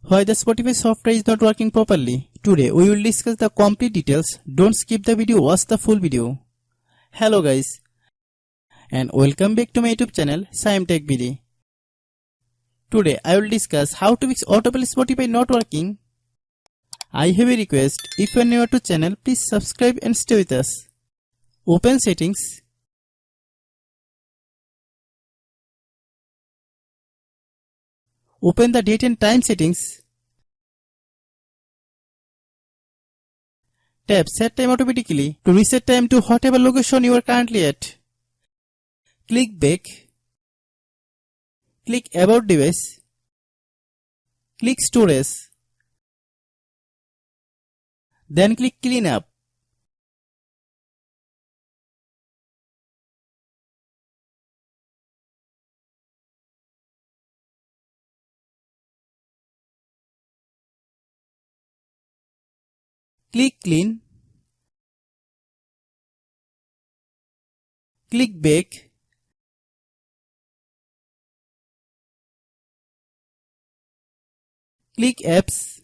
Why the Spotify software is not working properly. Today we will discuss the complete details. Don't skip the video, watch the full video. Hello guys and welcome back to my YouTube channel Shaem TechBD. Today I will discuss how to fix Autopay Spotify not working. I have a request. If you are new to channel, please subscribe and stay with us. Open settings. Open the date and time settings. Tap Set Time Automatically to reset time to whatever location you are currently at. Click Back. Click About Device. Click Storage. Then click Clean Up. Click Clean. Click Back. Click Apps.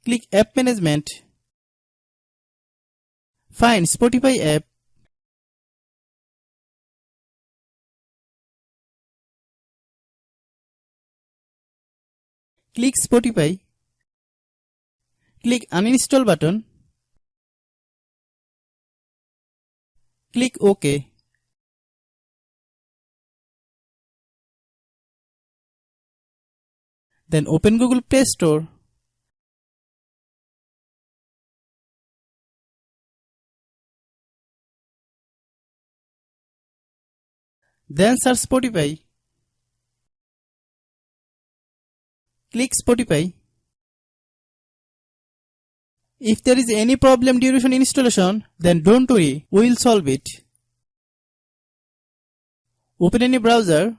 Click App Management. Find Spotify app. Click Spotify. Click Uninstall button. Click OK. Then open Google Play Store. Then search Spotify. Click Spotify. If there is any problem during installation, then don't worry, we will solve it. Open any browser.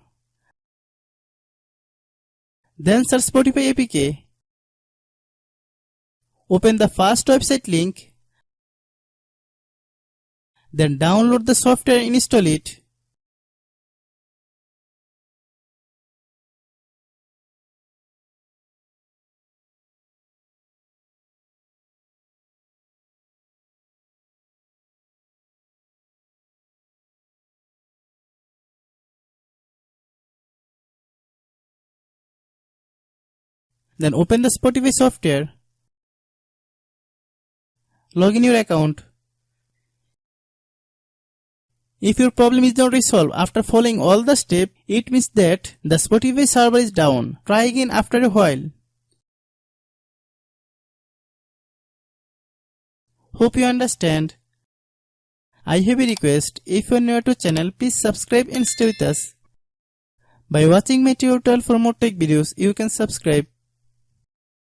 Then search Spotify APK. Open the first website link. Then download the software and install it. Then open the Spotify software. Log in your account. If your problem is not resolved after following all the steps, it means that the Spotify server is down. Try again after a while. Hope you understand. I have a request. If you are new to channel, please subscribe and stay with us. By watching my tutorial for more tech videos, you can subscribe.